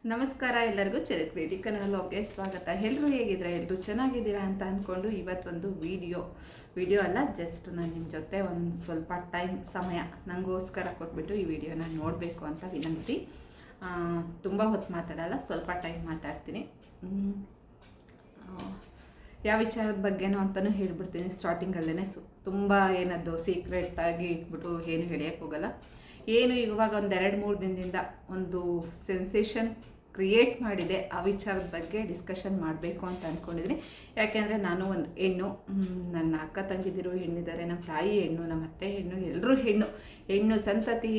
ನಮಸ್ಕಾರ ಎಲ್ಲರಿಗೂ ಚರಿತ್ರೆ ಕನ್ನಡಕ್ಕೆ ಸ್ವಾಗತ. ಎಲ್ಲರೂ ಹೇಗಿದ್ರೆ ಎಲ್ಲರೂ ಚೆನ್ನಾಗಿದ್ದೀರಾ ಅಂತ ಅಂದ್ಕೊಂಡು ಇವತ್ತೊಂದು ವಿಡಿಯೋ ಅಲ್ಲ, ಜಸ್ಟ್ ನಾನು ನಿಮ್ಮ ಜೊತೆ ಒಂದು ಸ್ವಲ್ಪ ಸಮಯ ನನಗೋಸ್ಕರ ಕೊಟ್ಬಿಟ್ಟು ಈ ವಿಡಿಯೋನ ನೋಡಬೇಕು ಅಂತ ವಿನಂತಿ. ತುಂಬ ಹೊತ್ತು ಮಾತಾಡಲ್ಲ, ಸ್ವಲ್ಪ ಟೈಮ್ ಮಾತಾಡ್ತೀನಿ. ಯಾವ ವಿಚಾರದ ಬಗ್ಗೆನೋ ಅಂತಲೂ ಹೇಳ್ಬಿಡ್ತೀನಿ ಸ್ಟಾರ್ಟಿಂಗಲ್ಲೇ. ತುಂಬ ಏನದು ಸೀಕ್ರೆಟಾಗಿ ಇಟ್ಬಿಟ್ಟು ಏನು ಹೇಳಿಯೋಕ್ಕೆ ಹೋಗಲ್ಲ. ಏನು ಇವಾಗ ಒಂದು 2-3 ದಿನದಿಂದ ಒಂದು ಸೆನ್ಸೇಷನ್ ಕ್ರಿಯೇಟ್ ಮಾಡಿದೆ, ಆ ವಿಚಾರದ ಬಗ್ಗೆ ಡಿಸ್ಕಷನ್ ಮಾಡಬೇಕು ಅಂತ ಅಂದ್ಕೊಂಡಿದ್ದೀನಿ. ಯಾಕೆಂದರೆ ನಾನು ಒಂದು ಹೆಣ್ಣು, ನನ್ನ ಅಕ್ಕ ತಂಗಿದಿರು ಹೆಣ್ಣಿದ್ದಾರೆ, ನಮ್ಮ ತಾಯಿ ಹೆಣ್ಣು, ನಮ್ಮ ಅತ್ತೆ ಹೆಣ್ಣು, ಎಲ್ಲರೂ ಹೆಣ್ಣು ಸಂತತಿ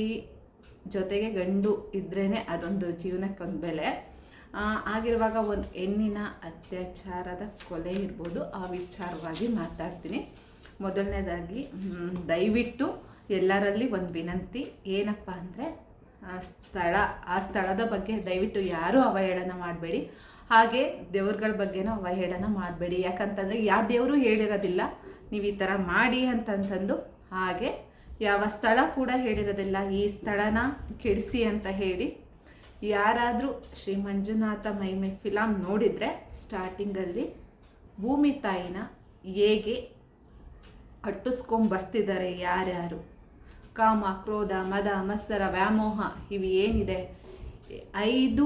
ಜೊತೆಗೆ ಗಂಡು ಇದ್ರೇ ಅದೊಂದು ಜೀವನಕ್ಕೆ ಒಂದು ಬೆಲೆ. ಆಗಿರುವಾಗ ಒಂದು ಹೆಣ್ಣಿನ ಅತ್ಯಾಚಾರದ ಕೊಲೆ ಇರ್ಬೋದು, ಆ ವಿಚಾರವಾಗಿ ಮಾತಾಡ್ತೀನಿ. ಮೊದಲನೇದಾಗಿ ದಯವಿಟ್ಟು ಎಲ್ಲರಲ್ಲಿ ಒಂದು ವಿನಂತಿ ಏನಪ್ಪ ಅಂದರೆ, ಆ ಸ್ಥಳದ ಬಗ್ಗೆ ದಯವಿಟ್ಟು ಯಾರೂ ಅವಹೇಳನ ಮಾಡಬೇಡಿ. ಹಾಗೆ ದೇವ್ರಗಳ ಬಗ್ಗೆನೂ ಅವಹೇಳನ ಮಾಡಬೇಡಿ. ಯಾಕಂತಂದರೆ ಯಾವ ದೇವರು ಹೇಳಿರೋದಿಲ್ಲ ನೀವು ಈ ಥರ ಮಾಡಿ ಅಂತಂತಂದು. ಹಾಗೆ ಯಾವ ಸ್ಥಳ ಕೂಡ ಹೇಳಿರೋದಿಲ್ಲ ಈ ಸ್ಥಳನ ಕೆಡಿಸಿ ಅಂತ ಹೇಳಿ. ಯಾರಾದರೂ ಶ್ರೀ ಮಂಜುನಾಥ ಮಹಿಮೆ ಫಿಲಮ್ ನೋಡಿದರೆ ಸ್ಟಾರ್ಟಿಂಗಲ್ಲಿ ಭೂಮಿ ತಾಯಿನ ಹೇಗೆ ಅಟ್ಟಿಸ್ಕೊಂಬರ್ತಿದ್ದಾರೆ ಯಾರ್ಯಾರು, ಕಾಮ, ಕ್ರೋಧ, ಮದ, ಮತ್ಸರ, ವ್ಯಾಮೋಹ, ಇವು ಏನಿದೆ 5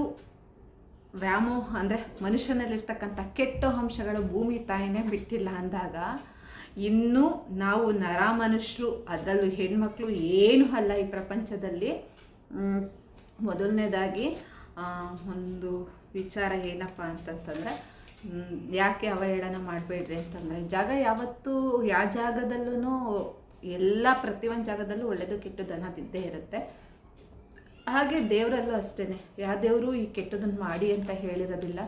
ವ್ಯಾಮೋಹ ಅಂದರೆ ಮನುಷ್ಯನಲ್ಲಿರ್ತಕ್ಕಂಥ ಕೆಟ್ಟ ಅಂಶಗಳು ಭೂಮಿ ತಾಯಿನೇ ಬಿಟ್ಟಿಲ್ಲ ಅಂದಾಗ ಇನ್ನೂ ನಾವು ನರಮನುಷ್ಯರು, ಅದರಲ್ಲೂ ಹೆಣ್ಮಕ್ಳು ಏನೂ ಅಲ್ಲ ಈ ಪ್ರಪಂಚದಲ್ಲಿ. ಮೊದಲನೇದಾಗಿ ಒಂದು ವಿಚಾರ ಏನಪ್ಪ ಅಂತಂತಂದರೆ, ಯಾಕೆ ಅವಹೇಳನ ಮಾಡಬೇಡ್ರಿ ಅಂತಂದರೆ, ಜಾಗ ಯಾವತ್ತೂ ಯಾವ ಜಾಗದಲ್ಲೂ ಪ್ರತಿಯೊಂದು ಜಾಗದಲ್ಲೂ ಒಳ್ಳೆಯದು ಕೆಟ್ಟದ್ದು ಅನ್ನೋದಿದ್ದೇ ಇರುತ್ತೆ. ಹಾಗೆ ದೇವರಲ್ಲೂ ಅಷ್ಟೇ, ಯಾವ ದೇವರು ಈ ಕೆಟ್ಟದನ್ನು ಮಾಡಿ ಅಂತ ಹೇಳಿರೋದಿಲ್ಲ.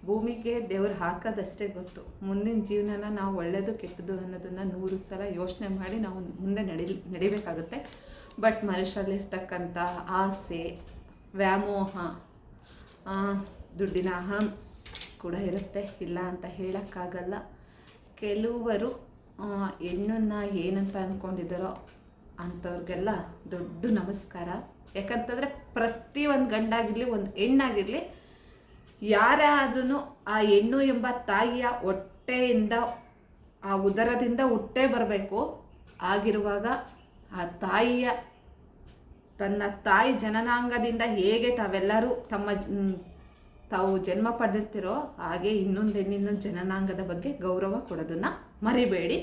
ಭೂಮಿಗೆ ದೇವ್ರು ಹಾಕೋದಷ್ಟೇ ಗೊತ್ತು. ಮುಂದಿನ ಜೀವನನ ನಾವು ಒಳ್ಳೆಯದು ಕೆಟ್ಟದ್ದು ಅನ್ನೋದನ್ನು 100 ಸಲ ಯೋಚನೆ ಮಾಡಿ ನಾವು ಮುಂದೆ ನಡಿಬೇಕಾಗುತ್ತೆ. ಬಟ್ ಮನುಷ್ಯರಲ್ಲಿರ್ತಕ್ಕಂಥ ಆಸೆ, ವ್ಯಾಮೋಹ, ದುಡ್ಡಿನ ಅಹಂ ಕೂಡ ಇರುತ್ತೆ, ಇಲ್ಲ ಅಂತ ಹೇಳೋಕ್ಕಾಗಲ್ಲ. ಕೆಲವರು ಹೆಣ್ಣನ್ನು ಏನಂತ ಅಂದ್ಕೊಂಡಿದ್ದಾರೋ ಅಂಥವ್ರಿಗೆಲ್ಲ ದೊಡ್ಡ ನಮಸ್ಕಾರ. ಯಾಕಂತಂದರೆ ಪ್ರತಿಯೊಂದು ಗಂಡಾಗಿರಲಿ ಒಂದು ಹೆಣ್ಣಾಗಿರಲಿ, ಯಾರೇ ಆದ್ರೂ ಆ ಹೆಣ್ಣು ಎಂಬ ತಾಯಿಯ ಹೊಟ್ಟೆಯಿಂದ, ಆ ಉದರದಿಂದ ಹುಟ್ಟೇ ಬರಬೇಕು. ಆಗಿರುವಾಗ ಆ ತನ್ನ ತಾಯಿ ಜನನಾಂಗದಿಂದ ಹೇಗೆ ತಾವೆಲ್ಲರೂ ತಾವು ಜನ್ಮ ಪಡೆದಿರ್ತಿರೋ ಹಾಗೆ ಇನ್ನೊಂದು ಹೆಣ್ಣಿನ ಜನನಾಂಗದ ಬಗ್ಗೆ ಗೌರವ ಕೊಡೋದನ್ನು ಮರಿಬೇಡಿ.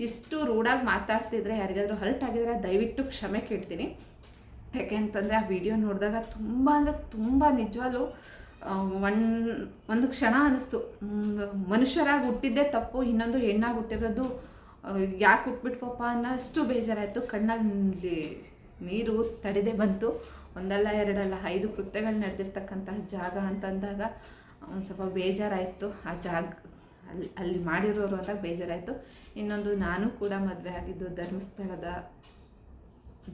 ಇಷ್ಟು ರೂಢಾಗಿ ಮಾತಾಡ್ತಿದ್ರೆ ಯಾರಿಗಾದರೂ ಹರ್ಟ್ ಆಗಿದ್ರೆ ದಯವಿಟ್ಟು ಕ್ಷಮೆ ಕೇಳ್ತೀನಿ. ಯಾಕೆ ಅಂತಂದರೆ ಆ ವಿಡಿಯೋ ನೋಡಿದಾಗ ತುಂಬ ಅಂದರೆ ತುಂಬ ನಿಜವಾಗ್ಲೂ ಒಂದು ಕ್ಷಣ ಅನ್ನಿಸ್ತು, ಮನುಷ್ಯರಾಗಿ ಹುಟ್ಟಿದ್ದೇ ತಪ್ಪು, ಇನ್ನೊಂದು ಹೆಣ್ಣಾಗಿ ಹುಟ್ಟಿರೋದು ಯಾಕೆ ಹುಟ್ಬಿಟ್ವಪ್ಪ ಅನ್ನೋಷ್ಟು ಬೇಜಾರಾಯಿತು. ಕಣ್ಣಲ್ಲಿ ನೀರು ತಡೆದೇ ಬಂತು. ಒಂದಲ್ಲ ಎರಡಲ್ಲ 5 ಕೃತ್ಯಗಳು ನಡೆದಿರ್ತಕ್ಕಂತಹ ಜಾಗ ಅಂತಂದಾಗ ಒಂದು ಸ್ವಲ್ಪ ಬೇಜಾರಾಯಿತು. ಆ ಜಾಗ ಅಲ್ಲಿ ಮಾಡಿರೋರು ಅಂದಾಗ ಬೇಜಾರಾಯಿತು. ಇನ್ನೊಂದು, ನಾನು ಕೂಡ ಮದುವೆ ಆಗಿದ್ದು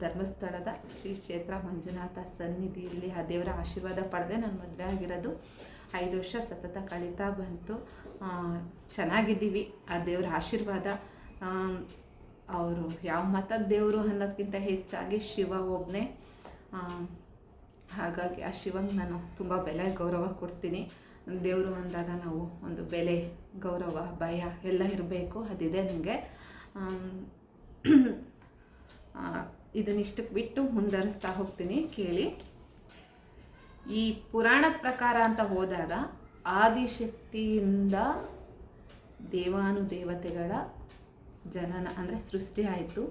ಧರ್ಮಸ್ಥಳದ ಶ್ರೀ ಕ್ಷೇತ್ರ ಮಂಜುನಾಥ ಸನ್ನಿಧಿಯಲ್ಲಿ ಆ ದೇವರ ಆಶೀರ್ವಾದ ಪಡೆದೆ ನಾನು ಮದುವೆ ಆಗಿರೋದು. 5 ವರ್ಷ ಸತತ ಕಳೀತಾ ಬಂತು. ಚೆನ್ನಾಗಿದ್ದೀವಿ, ಆ ದೇವರ ಆಶೀರ್ವಾದ. ಅವರು ಯಾವ ಮತದ ದೇವರು ಅನ್ನೋದಕ್ಕಿಂತ ಹೆಚ್ಚಾಗಿ ಶಿವ ಒಬ್ಬನೇ. ಹಾಗಾಗಿ ಆ ಶಿವಂಗೆ ನಾನು ತುಂಬ ಬೆಲೆ ಗೌರವ ಕೊಡ್ತೀನಿ. ದೇವರು ಅಂದಾಗ ನಾವು ಒಂದು ಬೆಲೆ, ಗೌರವ, ಭಯ ಎಲ್ಲ ಇರಬೇಕು. ಅದಿದೆ ನನಗೆ. ಇದನ್ನಿಷ್ಟಕ್ಕೆ ಬಿಟ್ಟು ಮುಂದುವರಿಸ್ತಾ ಹೋಗ್ತೀನಿ, ಕೇಳಿ. ಈ ಪುರಾಣದ ಪ್ರಕಾರ ಅಂತ ಹೋದಾಗ ಆದಿಶಕ್ತಿಯಿಂದ ದೇವಾನುದೇವತೆಗಳ ಜನನ ಅಂದರೆ ಸೃಷ್ಟಿ ಆಯಿತು.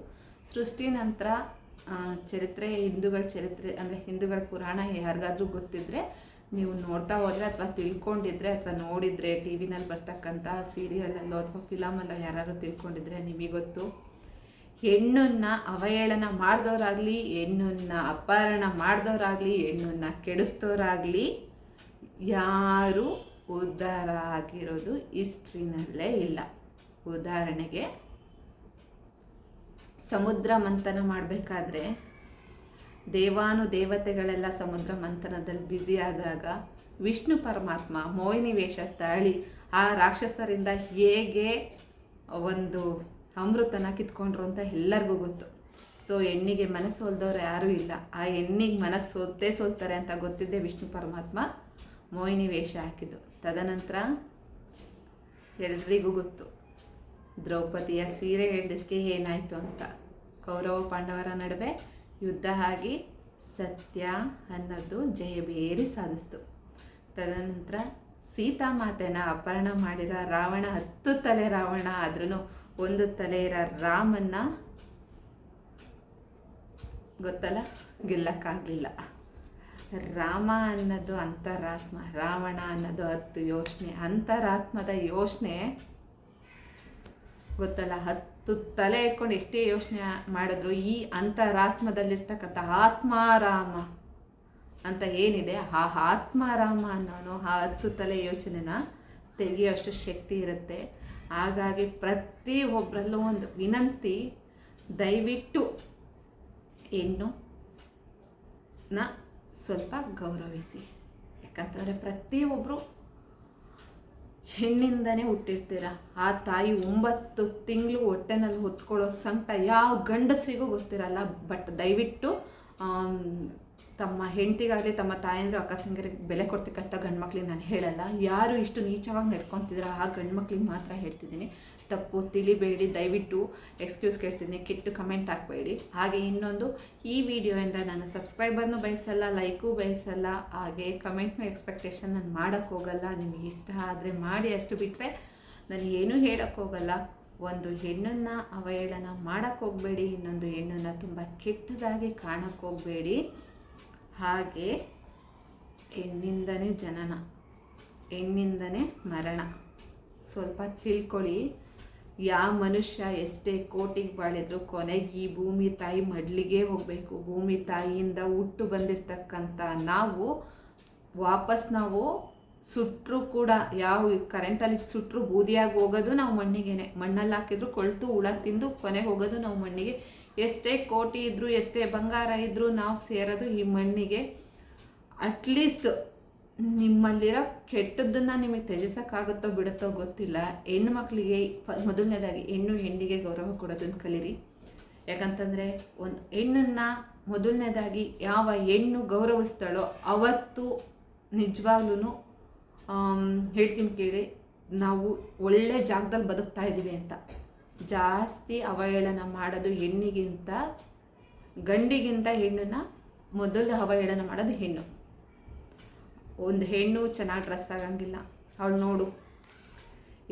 ಸೃಷ್ಟಿ ನಂತರ ಹಿಂದೂಗಳ ಚರಿತ್ರೆ ಅಂದರೆ ಹಿಂದೂಗಳ ಪುರಾಣ ಯಾರಿಗಾದ್ರೂ ಗೊತ್ತಿದ್ದರೆ ನೀವು ನೋಡ್ತಾ ಹೋದರೆ ಅಥವಾ ತಿಳ್ಕೊಂಡಿದ್ರೆ ಅಥವಾ ನೋಡಿದರೆ ಟಿ ವಿನಲ್ಲಿ ಬರ್ತಕ್ಕಂಥ ಸೀರಿಯಲಲ್ಲೋ ಅಥವಾ ಫಿಲಮಲ್ಲೋ ಯಾರು ತಿಳ್ಕೊಂಡಿದ್ರೆ ನಿಮಗೆ ಗೊತ್ತು, ಹೆಣ್ಣನ್ನು ಅವಹೇಳನ ಮಾಡಿದವರಾಗಲಿ, ಹೆಣ್ಣನ್ನು ಅಪಹರಣ ಮಾಡಿದವರಾಗಲಿ, ಹೆಣ್ಣನ್ನು ಕೆಡಿಸಿದವರಾಗಲಿ ಯಾರೂ ಉದ್ಧಾರ ಆಗಿರೋದು ಹಿಸ್ಟ್ರಿನಲ್ಲೇ ಇಲ್ಲ. ಉದಾಹರಣೆಗೆ ಸಮುದ್ರ ಮಂಥನ ಮಾಡಬೇಕಾದ್ರೆ ದೇವಾನುದೇವತೆಗಳೆಲ್ಲ ಸಮುದ್ರ ಮಂಥನದಲ್ಲಿ ಬ್ಯುಸಿ ಆದಾಗ ವಿಷ್ಣು ಪರಮಾತ್ಮ ಮೋಹಿನಿ ವೇಷ ತಾಳಿ ಆ ರಾಕ್ಷಸರಿಂದ ಹೇಗೆ ಒಂದು ಅಮೃತನ ಕಿತ್ಕೊಂಡ್ರು ಅಂತ ಎಲ್ಲರಿಗೂ ಗೊತ್ತು. ಸೊ ಹೆಣ್ಣಿಗೆ ಮನಸ್ಸು ಸೋಲ್ದವ್ರು ಯಾರೂ ಇಲ್ಲ. ಆ ಹೆಣ್ಣಿಗೆ ಮನಸ್ಸು ಸೋಲ್ತಾರೆ ಅಂತ ಗೊತ್ತಿದ್ದೇ ವಿಷ್ಣು ಪರಮಾತ್ಮ ಮೋಹಿನಿ ವೇಷ ಹಾಕಿದ್ದು. ತದನಂತರ ಎಲ್ರಿಗೂ ಗೊತ್ತು ದ್ರೌಪದಿಯ ಸೀರೆ ಹೇಳಿದ್ದಕ್ಕೆ ಏನಾಯಿತು ಅಂತ. ಕೌರವ ಪಾಂಡವರ ನಡುವೆ ಯುದ್ಧ ಆಗಿ ಸತ್ಯ ಅನ್ನೋದು ಜಯಬೇರಿ ಸಾಧಿಸ್ತು. ತದನಂತರ ಸೀತಾಮಾತೆನ ಅಪಹರಣ ಮಾಡಿರೋ ರಾವಣ 10 ತಲೆ ರಾವಣ ಆದ್ರೂ 1 ತಲೆ ಇರೋ ರಾಮನ್ನ ಗೊತ್ತಲ್ಲ ಗೆಲ್ಲಕ್ಕಾಗಲಿಲ್ಲ. ರಾಮ ಅನ್ನೋದು ಅಂತರಾತ್ಮ, ರಾವಣ ಅನ್ನೋದು 10 ಯೋಚನೆ. ಅಂತರಾತ್ಮದ ಯೋಚನೆ ಗೊತ್ತಲ್ಲ, 10 ತಲೆ ಇಟ್ಕೊಂಡು ಎಷ್ಟೇ ಯೋಚನೆ ಮಾಡಿದ್ರು ಈ ಅಂತರಾತ್ಮದಲ್ಲಿರ್ತಕ್ಕಂಥ ಆತ್ಮಾರಾಮ ಅಂತ ಏನಿದೆ, ಆ ಆತ್ಮಾರಾಮ ಅನ್ನೋನು ಆ 10 ತಲೆ ಯೋಚನೆನ ತೆಗೆಯೋಷ್ಟು ಶಕ್ತಿ ಇರುತ್ತೆ. ಹಾಗಾಗಿ ಪ್ರತಿಯೊಬ್ಬರಲ್ಲೂ ಒಂದು ವಿನಂತಿ, ದಯವಿಟ್ಟು ಹೆಣ್ಣು ಸ್ವಲ್ಪ ಗೌರವಿಸಿ. ಯಾಕಂತಂದರೆ ಪ್ರತಿಯೊಬ್ಬರು ಹೆಣ್ಣಿಂದನೇ ಹುಟ್ಟಿರ್ತೀರ. ಆ ತಾಯಿ 9 ತಿಂಗಳು ಹೊಟ್ಟೆನಲ್ಲಿ ಹೊತ್ಕೊಳ್ಳೋ ಸಂಕಟ ಯಾವ ಗಂಡಸರಿಗೂ ಗೊತ್ತಿರಲ್ಲ. ಬಟ್ ದಯವಿಟ್ಟು ತಮ್ಮ ಹೆಂಡತಿಗಾಗಲಿ ತಮ್ಮ ತಾಯಂದಿರು ಅಕ್ಕ ತಂಗಿರಿಗೆ ಬೆಲೆ ಕೊಡ್ತಕ್ಕಂಥ ಗಂಡ್ಮಕ್ಳಿಗೆ ನಾನು ಹೇಳಲ್ಲ. ಯಾರು ಇಷ್ಟು ನೀಚವಾಗಿ ನಡ್ಕೊತಿದ್ದೀರ ಆ ಗಂಡ್ಮಕ್ಳಿಗೆ ಮಾತ್ರ ಹೇಳ್ತಿದ್ದೀನಿ. ತಪ್ಪು ತಿಳಿಬೇಡಿ, ದಯವಿಟ್ಟು ಎಕ್ಸ್ಕ್ಯೂಸ್ ಕೇಳ್ತೀನಿ, ಕೆಟ್ಟು ಕಮೆಂಟ್ ಹಾಕಬೇಡಿ. ಹಾಗೆ ಇನ್ನೊಂದು, ಈ ವಿಡಿಯೋಯಿಂದ ನಾನು ಸಬ್ಸ್ಕ್ರೈಬರ್ನೂ ಬಯಸಲ್ಲ, ಲೈಕು ಬಯಸಲ್ಲ, ಹಾಗೆ ಕಮೆಂಟ್ನೂ ಎಕ್ಸ್ಪೆಕ್ಟೇಷನ್ ನಾನು ಮಾಡೋಕ್ಕೆ ಹೋಗಲ್ಲ. ನಿಮಗೆ ಇಷ್ಟ ಆದರೆ ಮಾಡಿ, ಅಷ್ಟು ಬಿಟ್ಟರೆ ನಾನು ಏನೂ ಹೇಳೋಕ್ಕೆ ಹೋಗಲ್ಲ. ಒಂದು ಹೆಣ್ಣನ್ನು ಅವಹೇಳನ ಮಾಡೋಕ್ಕೆ ಹೋಗಬೇಡಿ, ಇನ್ನೊಂದು ಹೆಣ್ಣನ್ನು ತುಂಬ ಕೆಟ್ಟದಾಗಿ ಕಾಣಕ್ಕೆ ಹೋಗಬೇಡಿ. ಹಾಗೆ ಹೆಣ್ಣಿಂದನೇ ಜನನ, ಹೆಣ್ಣಿಂದನೇ ಮರಣ. ಸ್ವಲ್ಪ ತಿಳ್ಕೊಳ್ಳಿ. ಯಾವ ಮನುಷ್ಯ ಎಷ್ಟೇ ಕೋಟಿಗೆ ಬಾಳಿದ್ರು ಕೊನೆಗೆ ಈ ಭೂಮಿ ತಾಯಿ ಮಡ್ಲಿಗೆ ಹೋಗಬೇಕು. ಭೂಮಿ ತಾಯಿಯಿಂದ ಹುಟ್ಟು ಬಂದಿರತಕ್ಕಂಥ ನಾವು ವಾಪಸ್ ನಾವು ಸುಟ್ಟರು ಕೂಡ, ಯಾವ ಕರೆಂಟಲ್ಲಿ ಸುಟ್ಟರು ಬೂದಿಯಾಗಿ ಹೋಗೋದು ನಾವು ಮಣ್ಣಿಗೆನೆ. ಮಣ್ಣಲ್ಲಿ ಹಾಕಿದ್ರು ಕೊಳ್ತು ಹುಳ ತಿಂದು ಕೊನೆಗೆ ಹೋಗೋದು ನಾವು ಮಣ್ಣಿಗೆ. ಎಷ್ಟೇ ಕೋಟಿ ಇದ್ದರೂ ಎಷ್ಟೇ ಬಂಗಾರ ಇದ್ದರೂ ನಾವು ಸೇರೋದು ಈ ಮಣ್ಣಿಗೆ. ಅಟ್ಲೀಸ್ಟ್ ನಿಮ್ಮಲ್ಲಿರೋ ಕೆಟ್ಟದ್ದನ್ನು ನಿಮಗೆ ತ್ಯಜಿಸೋಕ್ಕಾಗುತ್ತೋ ಬಿಡುತ್ತೋ ಗೊತ್ತಿಲ್ಲ. ಹೆಣ್ಣು ಮಕ್ಕಳಿಗೆ ಮೊದಲನೇದಾಗಿ ಹೆಣ್ಣಿಗೆ ಗೌರವ ಕೊಡೋದನ್ನು ಕಲೀರಿ. ಯಾಕಂತಂದರೆ ಒಂದು ಹೆಣ್ಣನ್ನು ಮೊದಲನೇದಾಗಿ ಯಾವ ಹೆಣ್ಣು ಗೌರವಿಸ್ತಾಳೋ ಅವತ್ತು ನಿಜವಾಗ್ಲೂ ಹೇಳ್ತೀನಿ ಕೇಳಿ, ನಾವು ಒಳ್ಳೆ ಜಾಗದಲ್ಲಿ ಬದುಕ್ತಾ ಇದ್ದೀವಿ ಅಂತ. ಜಾಸ್ತಿ ಅವಹೇಳನ ಮಾಡೋದು ಹೆಣ್ಣಿಗಿಂತ, ಗಂಡಿಗಿಂತ ಹೆಣ್ಣನ್ನು ಮೊದಲು ಅವಹೇಳನ ಮಾಡೋದು ಹೆಣ್ಣು. ಒಂದು ಹೆಣ್ಣು ಚೆನ್ನಾಗಿ ಡ್ರೆಸ್ ಆಗಂಗಿಲ್ಲ, ಅವಳು ನೋಡು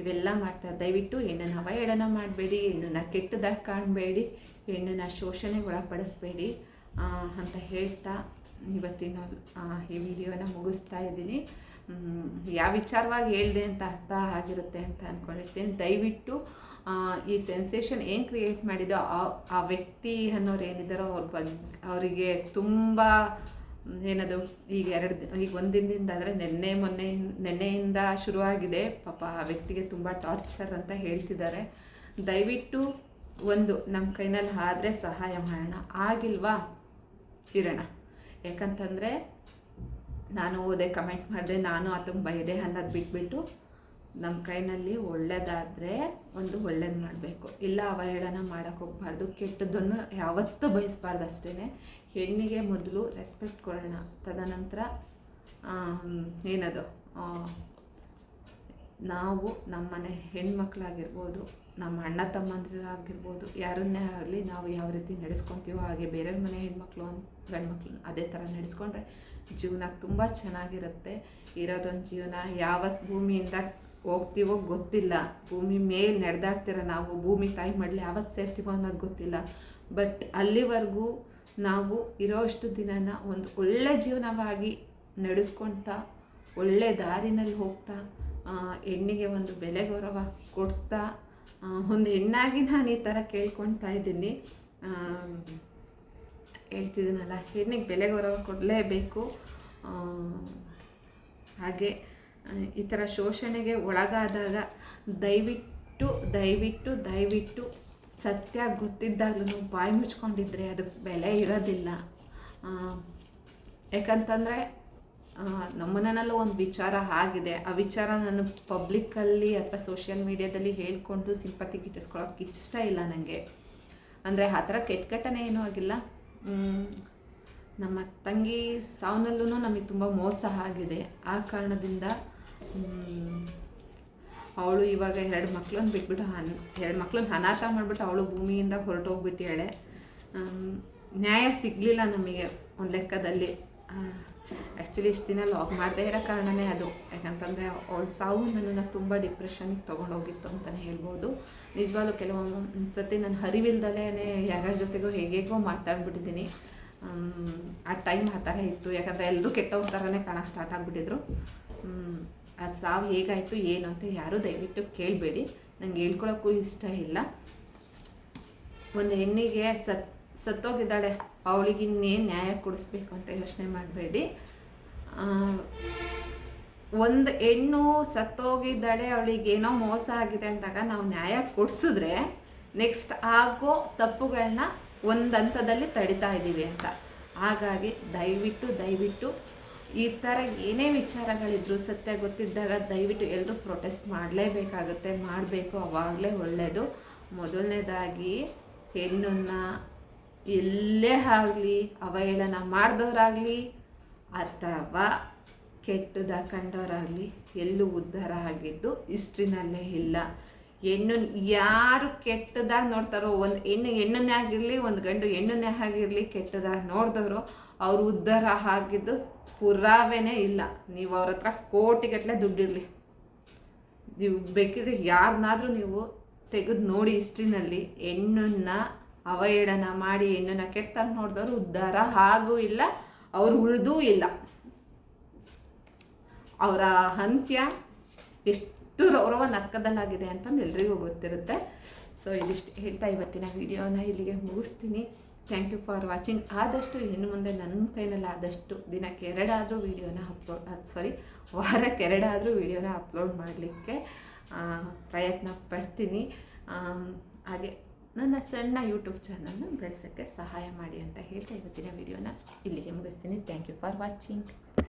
ಇವೆಲ್ಲ ಮಾಡ್ತಾರೆ. ದಯವಿಟ್ಟು ಹೆಣ್ಣನ್ನು ಅವಹೇಳನ ಮಾಡಬೇಡಿ, ಹೆಣ್ಣನ್ನು ಕೆಟ್ಟದಾಗಿ ಕಾಣಬೇಡಿ, ಹೆಣ್ಣನ್ನು ಶೋಷಣೆಗೆ ಒಳಪಡಿಸ್ಬೇಡಿ ಅಂತ ಹೇಳ್ತಾ ಇವತ್ತಿನ ಈ ವಿಡಿಯೋನ ಮುಗಿಸ್ತಾ ಇದ್ದೀನಿ. ಯಾವ ವಿಚಾರವಾಗಿ ಹೇಳಿದೆ ಅಂತ ಅರ್ಥ ಆಗಿರುತ್ತೆ ಅಂತ ಅಂದ್ಕೊಂಡಿರ್ತೀನಿ. ದಯವಿಟ್ಟು ಈ ಸೆನ್ಸೇಷನ್ ಏನು ಕ್ರಿಯೇಟ್ ಮಾಡಿದೋ ಆ ವ್ಯಕ್ತಿ ಅನ್ನೋರು ಏನಿದ್ದಾರೋ ಅವರಿಗೆ ತುಂಬ ಏನದು ಈಗ 1 ದಿನದಿಂದ ಅಂದರೆ ನೆನ್ನೆಯಿಂದ ಶುರುವಾಗಿದೆ. ಪಾಪ ಆ ವ್ಯಕ್ತಿಗೆ ತುಂಬ ಟಾರ್ಚರ್ ಅಂತ ಹೇಳ್ತಿದ್ದಾರೆ. ದಯವಿಟ್ಟು ನಮ್ಮ ಕೈನಲ್ಲಿ ಆದರೆ ಸಹಾಯ ಮಾಡೋಣ, ಆಗಿಲ್ವಾ ಇರೋಣ. ಯಾಕಂತಂದರೆ ನಾನು ಓದೆ ಕಮೆಂಟ್ ಮಾಡಿದೆ, ನಾನು ಆತಂಗೆ ಬೈದೆ ಅನ್ನೋದು ಬಿಟ್ಬಿಟ್ಟು ನಮ್ಮ ಕೈನಲ್ಲಿ ಒಳ್ಳೇದಾದರೆ ಒಳ್ಳೇದು ಮಾಡಬೇಕು. ಇಲ್ಲ ಅವಹೇಳನ ಮಾಡೋಕ್ಕೆ ಹೋಗಬಾರ್ದು, ಕೆಟ್ಟದ್ದನ್ನು ಯಾವತ್ತೂ ಬಯಸಬಾರ್ದು ಅಷ್ಟೇ. ಹೆಣ್ಣಿಗೆ ಮೊದಲು ರೆಸ್ಪೆಕ್ಟ್ ಕೊಡೋಣ. ತದನಂತರ ಏನದು ನಾವು ನಮ್ಮನೆ ಹೆಣ್ಮಕ್ಳಾಗಿರ್ಬೋದು, ನಮ್ಮ ಅಣ್ಣ ತಮ್ಮಂದಿರಾಗಿರ್ಬೋದು, ಯಾರನ್ನೇ ಆಗಲಿ ನಾವು ಯಾವ ರೀತಿ ನಡೆಸ್ಕೊತೀವೋ ಹಾಗೆ ಬೇರೆಯವ್ರ ಮನೆ ಹೆಣ್ಮಕ್ಳು ಗಂಡ್ಮಕ್ಳು ಅದೇ ಥರ ನಡೆಸ್ಕೊಂಡ್ರೆ ಜೀವನ ತುಂಬ ಚೆನ್ನಾಗಿರುತ್ತೆ. ಇರೋದೊಂದು ಜೀವನ. ಯಾವತ್ತು ಭೂಮಿಯಿಂದ ಹೋಗ್ತೀವೋ ಗೊತ್ತಿಲ್ಲ, ಭೂಮಿ ಮೇಲೆ ನಡೆದಾಡ್ತಿರ ನಾವು, ಭೂಮಿ ತಾಯಿ ಮಾಡಲಿ ಯಾವತ್ತು ಸೇರ್ತೀವೋ ಅನ್ನೋದು ಗೊತ್ತಿಲ್ಲ. ಬಟ್ ಅಲ್ಲಿವರೆಗೂ ನಾವು ಇರೋಷ್ಟು ದಿನನ ಒಂದು ಒಳ್ಳೆ ಜೀವನವಾಗಿ ನಡೆಸ್ಕೊಳ್ತಾ, ಒಳ್ಳೆ ದಾರಿನಲ್ಲಿ ಹೋಗ್ತಾ, ಹೆಣ್ಣಿಗೆ ಒಂದು ಬೆಲೆ ಗೌರವ ಕೊಡ್ತಾ, ಒಂದು ಹೆಣ್ಣಾಗಿ ನಾನು ಈ ಥರ ಕೇಳ್ಕೊಳ್ತಾ ಇದ್ದೀನಿ. ಹೇಳ್ತಿದ್ದೀನಲ್ಲ, ಹೆಣ್ಣಿಗೆ ಬೆಲೆ ಗೌರವ ಕೊಡಲೇಬೇಕು. ಹಾಗೆ ಈ ಥರ ಶೋಷಣೆಗೆ ಒಳಗಾದಾಗ ದಯವಿಟ್ಟು ಸತ್ಯ ಗೊತ್ತಿದ್ದಾಗಲೂ ಬಾಯಿ ಮುಚ್ಕೊಂಡಿದ್ರೆ ಅದಕ್ಕೆ ಬೆಲೆ ಇರೋದಿಲ್ಲ. ಯಾಕಂತಂದರೆ ನಮ್ಮನಲ್ಲೂ ಒಂದು ವಿಚಾರ ಆಗಿದೆ. ಆ ವಿಚಾರ ನಾನು ಪಬ್ಲಿಕ್ಕಲ್ಲಿ ಅಥವಾ ಸೋಷಿಯಲ್ ಮೀಡಿಯಾದಲ್ಲಿ ಹೇಳ್ಕೊಂಡು ಸಿಂಪತಿ ಗಿಟ್ಟಿಸ್ಕೊಳ್ಳೋಕೆ ಇಷ್ಟ ಇಲ್ಲ ನನಗೆ. ಅಂದರೆ ಆ ಥರ ಕೆಟ್ಟ ಏನೂ ಆಗಿಲ್ಲ. ನಮ್ಮ ತಂಗಿ ಸಾವನಲ್ಲೂ ನಮಗೆ ತುಂಬ ಮೋಸ ಆಗಿದೆ. ಆ ಕಾರಣದಿಂದ ಅವಳು ಇವಾಗ 2 ಮಕ್ಳನ್ನ ಬಿಟ್ಬಿಟ್ಟು 2 ಮಕ್ಳನ್ನ ಅನಾಥ ಮಾಡಿಬಿಟ್ಟು ಅವಳು ಭೂಮಿಯಿಂದ ಹೊರಟೋಗ್ಬಿಟ್ಟಿದ್ದಾಳೆ. ನ್ಯಾಯ ಸಿಗಲಿಲ್ಲ ನಮಗೆ ಒಂದು ಲೆಕ್ಕದಲ್ಲಿ. ಆ್ಯಕ್ಚುಲಿ ಇಷ್ಟು ದಿನ ಲಾಗ್ ಮಾಡದೇ ಇರೋ ಕಾರಣವೇ ಅದು. ಯಾಕಂತಂದರೆ ಅವಳ ಸಾವು ನನ್ನನ್ನು ತುಂಬ ಡಿಪ್ರೆಷನ್ಗೆ ತೊಗೊಂಡೋಗಿತ್ತು ಅಂತಲೇ ಹೇಳ್ಬೋದು. ನಿಜವಾಗ್ಲೂ ಕೆಲವೊಂದು ಸತಿ ನಾನು ಅರಿವಿಲ್ದಲೇ ಯಾರ್ಯಾರ ಜೊತೆಗೋ ಹೇಗೇಗೋ ಮಾತಾಡ್ಬಿಟ್ಟಿದ್ದೀನಿ. ಆ ಟೈಮ್ ಆ ಥರ ಇತ್ತು. ಯಾಕಂದರೆ ಎಲ್ಲರೂ ಕೆಟ್ಟವ್ರ ಥರನೇ ಕಾಣೋಕ್ಕೆ ಸ್ಟಾರ್ಟ್ ಆಗಿಬಿಟ್ಟಿದ್ರು. ಅದು ಸಾವು ಹೇಗಾಯಿತು ಏನು ಅಂತ ಯಾರೂ ದಯವಿಟ್ಟು ಕೇಳಬೇಡಿ, ನಂಗೆ ಹೇಳ್ಕೊಳಕ್ಕೂ ಇಷ್ಟ ಇಲ್ಲ. ಒಂದು ಹೆಣ್ಣಿಗೆ ಸತ್ತೋಗಿದ್ದಾಳೆ, ಅವಳಿಗೆ ಇನ್ನೇನು ನ್ಯಾಯ ಕೊಡಿಸ್ಬೇಕು ಅಂತ ಯೋಚನೆ ಮಾಡಬೇಡಿ. ಒಂದು ಹೆಣ್ಣು ಸತ್ತೋಗಿದ್ದಾಳೆ, ಅವಳಿಗೇನೋ ಮೋಸ ಆಗಿದೆ ಅಂದಾಗ ನಾವು ನ್ಯಾಯ ಕೊಡಿಸಿದ್ರೆ ನೆಕ್ಸ್ಟ್ ಆಗೋ ತಪ್ಪುಗಳನ್ನ ಒಂದು ಹಂತದಲ್ಲಿ ತಡಿತಾ ಇದ್ದೀವಿ ಅಂತ. ಹಾಗಾಗಿ ದಯವಿಟ್ಟು ಈ ಥರ ಏನೇ ವಿಚಾರಗಳಿದ್ರು ಸತ್ಯ ಗೊತ್ತಿದ್ದಾಗ ದಯವಿಟ್ಟು ಎಲ್ಲರೂ ಪ್ರೊಟೆಸ್ಟ್ ಮಾಡಲೇಬೇಕಾಗುತ್ತೆ, ಮಾಡಬೇಕು, ಆವಾಗಲೇ ಒಳ್ಳೆಯದು. ಮೊದಲನೇದಾಗಿ ಹೆಣ್ಣನ್ನು ಎಲ್ಲೇ ಆಗಲಿ ಅವಹೇಳನ ಮಾಡಿದವರಾಗಲಿ ಅಥವಾ ಕೆಟ್ಟದಾಗ ಕಂಡವರಾಗಲಿ ಎಲ್ಲೂ ಉದ್ಧಾರ ಆಗಿದ್ದು ಹಿಸ್ಟ್ರಿನಲ್ಲೇ ಇಲ್ಲ. ಹೆಣ್ಣು ಯಾರು ಕೆಟ್ಟದಾಗ ನೋಡ್ತಾರೋ, ಒಂದು ಹೆಣ್ಣನ್ನೇ ಆಗಿರಲಿ, ಒಂದು ಗಂಡು ಹೆಣ್ಣನ್ನೇ ಆಗಿರಲಿ ಕೆಟ್ಟದಾಗ ನೋಡಿದವರು ಅವರು ಉದ್ಧಾರ ಆಗಿದ್ದು ಪುರಾವೆನೇ ಇಲ್ಲ. ನೀವು ಅವ್ರ ಹತ್ರ ಕೋಟಿಗಟ್ಟಲೆ ದುಡ್ಡಿರಲಿ, ನೀವು ಬೇಕಿದ್ರೆ ಯಾರನ್ನಾದರೂ ನೀವು ತೆಗೆದು ನೋಡಿ ಹಿಸ್ಟ್ರಿನಲ್ಲಿ ಹೆಣ್ಣನ್ನು ಅವಹೇಳನ ಮಾಡಿ ಹೆಣ್ಣನ್ನು ಕೆಟ್ಟದಾಗ ನೋಡಿದವರು ಉದ್ಧಾರ ಹಾಗೂ ಇಲ್ಲ, ಅವರು ಉಳಿದೂ ಇಲ್ಲ. ಅವರ ಅಂತ್ಯ ಎಷ್ಟು ರೌರವ ನರ್ಕದಲ್ಲಾಗಿದೆ ಅಂತಂದು ಎಲ್ರಿಗೂ ಗೊತ್ತಿರುತ್ತೆ. ಸೊ ಇದಿಷ್ಟು ಹೇಳ್ತಾ ಇವತ್ತಿನ ವಿಡಿಯೋನ ಇಲ್ಲಿಗೆ ಮುಗಿಸ್ತೀನಿ. Thank you for watching. ಆದಷ್ಟು ಇನ್ನು ಮುಂದೆ ನನ್ನ ಕೈನಲ್ಲಿ ಆದಷ್ಟು ದಿನಕ್ಕೆ 2 ಆದರೂ ವೀಡಿಯೋನ ವಾರಕ್ಕೆ 2 ಆದರೂ ವೀಡಿಯೋನ ಅಪ್ಲೋಡ್ ಮಾಡಲಿಕ್ಕೆ ಪ್ರಯತ್ನ ಪಡ್ತೀನಿ. ಹಾಗೆ ನನ್ನ ಸಣ್ಣ ಯೂಟ್ಯೂಬ್ ಚಾನಲ್ನ ಬೆಳೆಸೋಕ್ಕೆ ಸಹಾಯ ಮಾಡಿ ಅಂತ ಹೇಳ್ತಾ ಇವತ್ತಿನ ವಿಡಿಯೋನ ಇಲ್ಲಿಗೆ ಮುಗಿಸ್ತೀನಿ. Thank you for watching.